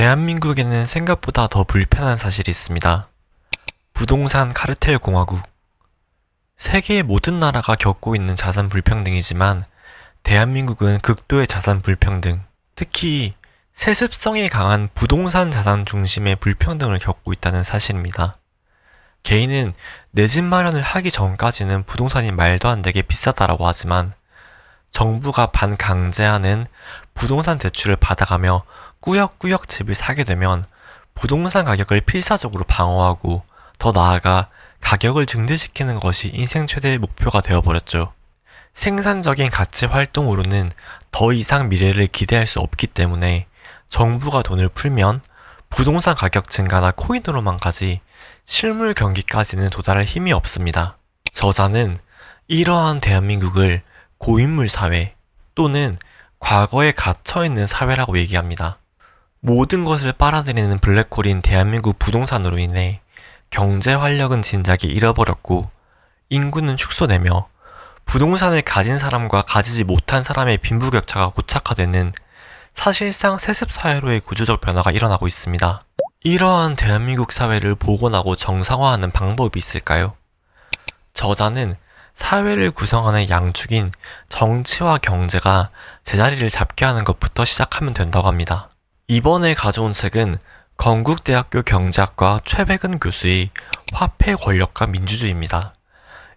대한민국에는 생각보다 더 불편한 사실이 있습니다. 부동산 카르텔 공화국. 세계의 모든 나라가 겪고 있는 자산 불평등이지만 대한민국은 극도의 자산 불평등, 특히 세습성이 강한 부동산 자산 중심의 불평등을 겪고 있다는 사실입니다. 개인은 내 집 마련을 하기 전까지는 부동산이 말도 안 되게 비싸다라고 하지만 정부가 반강제하는 부동산 대출을 받아가며 꾸역꾸역 집을 사게 되면 부동산 가격을 필사적으로 방어하고 더 나아가 가격을 증대시키는 것이 인생 최대의 목표가 되어버렸죠. 생산적인 가치 활동으로는 더 이상 미래를 기대할 수 없기 때문에 정부가 돈을 풀면 부동산 가격 증가나 코인으로만까지 실물 경기까지는 도달할 힘이 없습니다. 저자는 이러한 대한민국을 고인물 사회 또는 과거에 갇혀있는 사회라고 얘기합니다. 모든 것을 빨아들이는 블랙홀인 대한민국 부동산으로 인해 경제 활력은 진작에 잃어버렸고 인구는 축소되며 부동산을 가진 사람과 가지지 못한 사람의 빈부격차가 고착화되는 사실상 세습사회로의 구조적 변화가 일어나고 있습니다. 이러한 대한민국 사회를 복원하고 정상화하는 방법이 있을까요? 저자는 사회를 구성하는 양축인 정치와 경제가 제자리를 잡게 하는 것부터 시작하면 된다고 합니다. 이번에 가져온 책은 건국대학교 경제학과 최백은 교수의 화폐 권력과 민주주의입니다.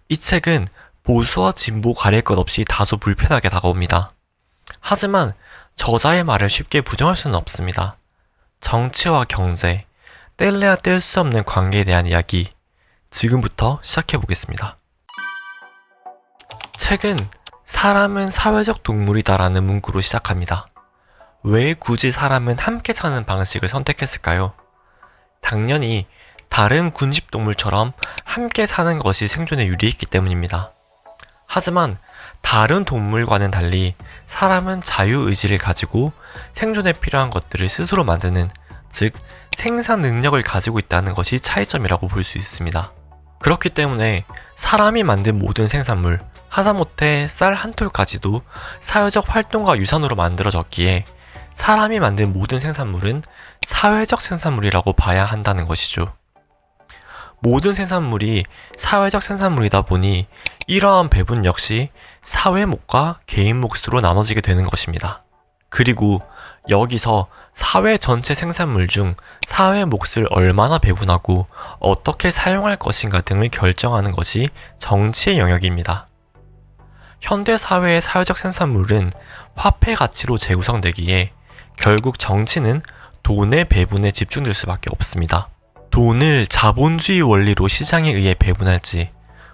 이 책은 보수와 진보 가릴 것 없이 다소 불편하게 다가옵니다. 하지만 저자의 말을 쉽게 부정할 수는 없습니다. 정치와 경제, 뗄래야 뗄 수 없는 관계에 대한 이야기, 지금부터 시작해보겠습니다. 책은 사람은 사회적 동물이다라는 문구로 시작합니다. 왜 굳이 사람은 함께 사는 방식을 선택했을까요? 당연히 다른 군집동물처럼 함께 사는 것이 생존에 유리했기 때문입니다. 하지만 다른 동물과는 달리 사람은 자유의지를 가지고 생존에 필요한 것들을 스스로 만드는, 즉 생산 능력을 가지고 있다는 것이 차이점이라고 볼 수 있습니다. 그렇기 때문에 사람이 만든 모든 생산물, 하다못해 쌀 한 톨까지도 사회적 활동과 유산으로 만들어졌기에 사람이 만든 모든 생산물은 사회적 생산물이라고 봐야 한다는 것이죠. 모든 생산물이 사회적 생산물이다 보니 이러한 배분 역시 사회 몫과 개인 몫으로 나눠지게 되는 것입니다. 그리고 여기서 사회 전체 생산물 중 사회 몫을 얼마나 배분하고 어떻게 사용할 것인가 등을 결정하는 것이 정치의 영역입니다. 현대 사회의 사회적 생산물은 화폐 가치로 재구성되기에 결국 정치는 돈의 배분에 집중될 수밖에 없습니다. 돈을 자본주의 원리로 시장에 의해 배분할지,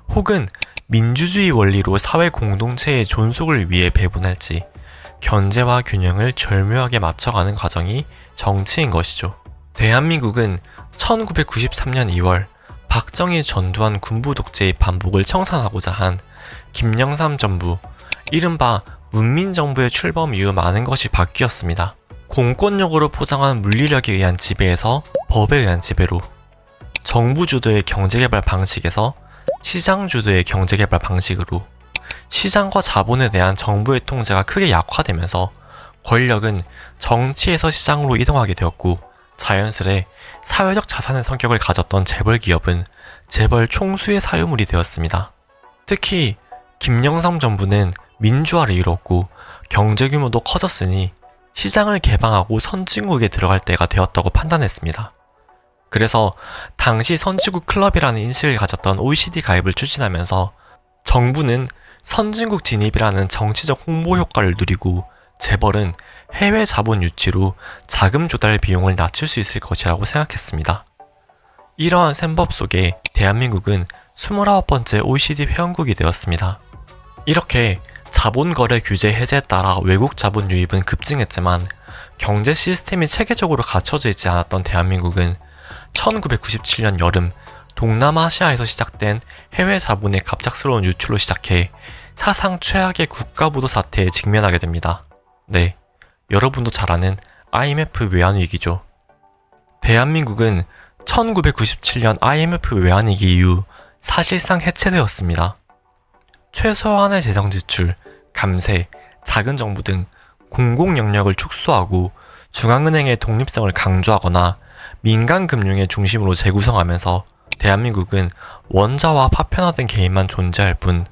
혹은 민주주의 원리로 사회 공동체의 존속을 위해 배분할지, 견제와 균형을 절묘하게 맞춰가는 과정이 정치인 것이죠. 대한민국은 1993년 2월 박정희 전두환 군부 독재의 반복을 청산하고자 한 김영삼 정부, 이른바 문민정부의 출범 이후 많은 것이 바뀌었습니다. 공권력으로 포장한 물리력에 의한 지배에서 법에 의한 지배로, 정부 주도의 경제개발 방식에서 시장 주도의 경제개발 방식으로, 시장과 자본에 대한 정부의 통제가 크게 약화되면서 권력은 정치에서 시장으로 이동하게 되었고, 자연스레 사회적 자산의 성격을 가졌던 재벌 기업은 재벌 총수의 사유물이 되었습니다. 특히 김영삼 정부는 민주화를 이뤘고 경제 규모도 커졌으니 시장을 개방하고 선진국에 들어갈 때가 되었다고 판단했습니다. 그래서 당시 선진국 클럽이라는 인식을 가졌던 OECD 가입을 추진하면서 정부는 선진국 진입이라는 정치적 홍보 효과를 누리고 재벌은 해외 자본 유치로 자금 조달 비용을 낮출 수 있을 것이라고 생각했습니다. 이러한 셈법 속에 대한민국은 29번째 OECD 회원국이 되었습니다. 이렇게 자본거래 규제 해제에 따라 외국 자본 유입은 급증했지만 경제 시스템이 체계적으로 갖춰져 있지 않았던 대한민국은 1997년 여름 동남아시아에서 시작된 해외 자본의 갑작스러운 유출로 시작해 사상 최악의 국가부도 사태에 직면하게 됩니다. 네, 여러분도 잘 아는 IMF 외환위기죠. 대한민국은 1997년 IMF 외환위기 이후 사실상 해체되었습니다. 최소한의 재정 지출, 감세, 작은 정부 등 공공 영역을 축소하고 중앙은행의 독립성을 강조하거나 민간 금융의 중심으로 재구성하면서 대한민국은 원자와 파편화된 개인만 존재할 뿐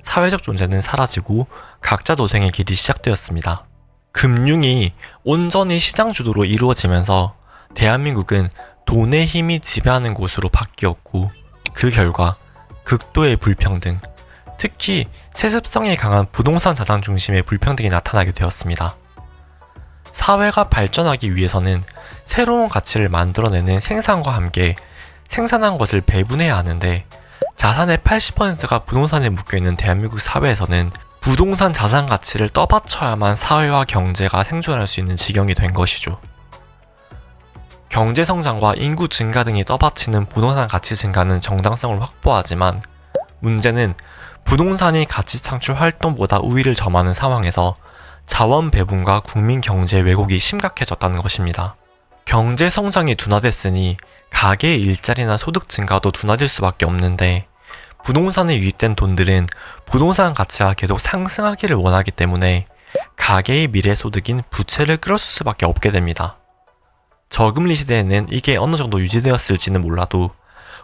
사회적 존재는 사라지고 각자 도생의 길이 시작되었습니다. 금융이 온전히 시장 주도로 이루어지면서 대한민국은 돈의 힘이 지배하는 곳으로 바뀌었고, 그 결과 극도의 불평등, 특히 세습성이 강한 부동산 자산 중심의 불평등이 나타나게 되었습니다. 사회가 발전하기 위해서는 새로운 가치를 만들어내는 생산과 함께 생산한 것을 배분해야 하는데, 자산의 80%가 부동산에 묶여있는 대한민국 사회에서는 부동산 자산 가치를 떠받쳐야만 사회와 경제가 생존할 수 있는 지경이 된 것이죠. 경제 성장과 인구 증가 등이 떠받치는 부동산 가치 증가는 정당성을 확보하지만, 문제는 부동산이 가치 창출 활동보다 우위를 점하는 상황에서 자원 배분과 국민 경제 왜곡이 심각해졌다는 것입니다. 경제 성장이 둔화됐으니 가계의 일자리나 소득 증가도 둔화될 수밖에 없는데, 부동산에 유입된 돈들은 부동산 가치가 계속 상승하기를 원하기 때문에 가계의 미래 소득인 부채를 끌어쓸 수밖에 없게 됩니다. 저금리 시대에는 이게 어느 정도 유지되었을지는 몰라도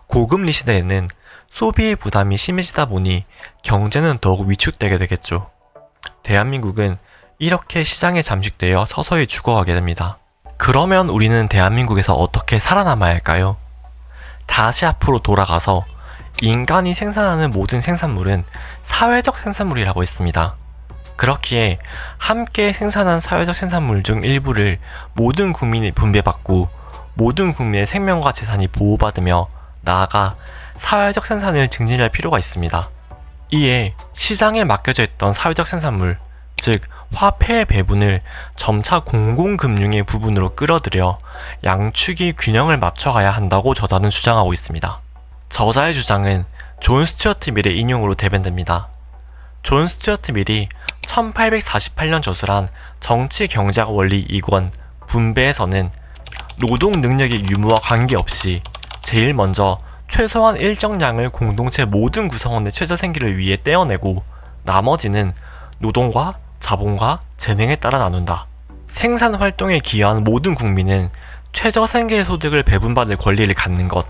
고금리 시대에는 소비의 부담이 심해지다 보니 경제는 더욱 위축되게 되겠죠. 대한민국은 이렇게 시장에 잠식되어 서서히 죽어가게 됩니다. 그러면 우리는 대한민국에서 어떻게 살아남아야 할까요? 다시 앞으로 돌아가서 인간이 생산하는 모든 생산물은 사회적 생산물이라고 했습니다. 그렇기에 함께 생산한 사회적 생산물 중 일부를 모든 국민이 분배받고 모든 국민의 생명과 재산이 보호받으며 나아가 사회적 생산을 증진할 필요가 있습니다. 이에 시장에 맡겨져 있던 사회적 생산물, 즉 화폐의 배분을 점차 공공금융의 부분으로 끌어들여 양축이 균형을 맞춰가야 한다고 저자는 주장하고 있습니다. 저자의 주장은 존 스튜어트 밀의 인용으로 대변됩니다. 존 스튜어트 밀이 1848년 저술한 정치 경제학 원리 2권 분배에서는 노동 능력의 유무와 관계없이 제일 먼저 최소한 일정량을 공동체 모든 구성원의 최저 생계를 위해 떼어내고 나머지는 노동과 자본과 재능에 따라 나눈다. 생산 활동에 기여한 모든 국민은 최저 생계의 소득을 배분받을 권리를 갖는 것,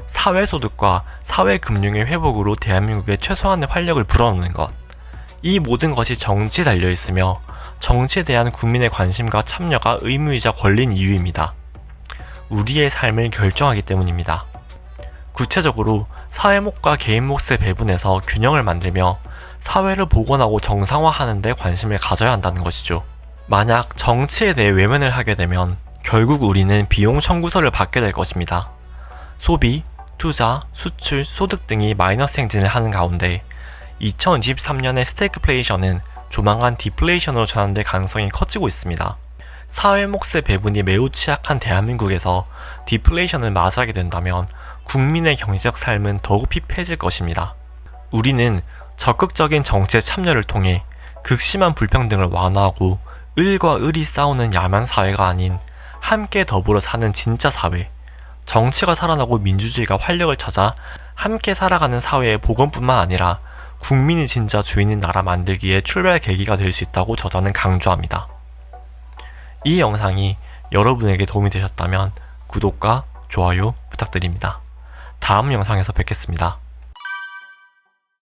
사회소득과 사회금융의 회복으로 대한민국의 최소한의 활력을 불어넣는 것, 이 모든 것이 정치에 달려있으며 정치에 대한 국민의 관심과 참여가 의무이자 권리인 이유입니다. 우리의 삶을 결정하기 때문입니다. 구체적으로 사회목과 개인몫의 배분에서 균형을 만들며 사회를 복원하고 정상화하는 데 관심을 가져야 한다는 것이죠. 만약 정치에 대해 외면을 하게 되면 결국 우리는 비용 청구서를 받게 될 것입니다. 소비, 투자, 수출, 소득 등이 마이너스 행진을 하는 가운데 2023년의 스태그플레이션은 조만간 디플레이션으로 전환될 가능성이 커지고 있습니다. 사회 몫의 배분이 매우 취약한 대한민국에서 디플레이션을 맞이하게 된다면 국민의 경제적 삶은 더욱 피폐해질 것입니다. 우리는 적극적인 정치에 참여를 통해 극심한 불평등을 완화하고 을과 을이 싸우는 야만 사회가 아닌 함께 더불어 사는 진짜 사회, 정치가 살아나고 민주주의가 활력을 찾아 함께 살아가는 사회의 복원뿐만 아니라 국민이 진짜 주인인 나라 만들기에 출발 계기가 될 수 있다고 저자는 강조합니다. 이 영상이 여러분에게 도움이 되셨다면 구독과 좋아요 부탁드립니다. 다음 영상에서 뵙겠습니다.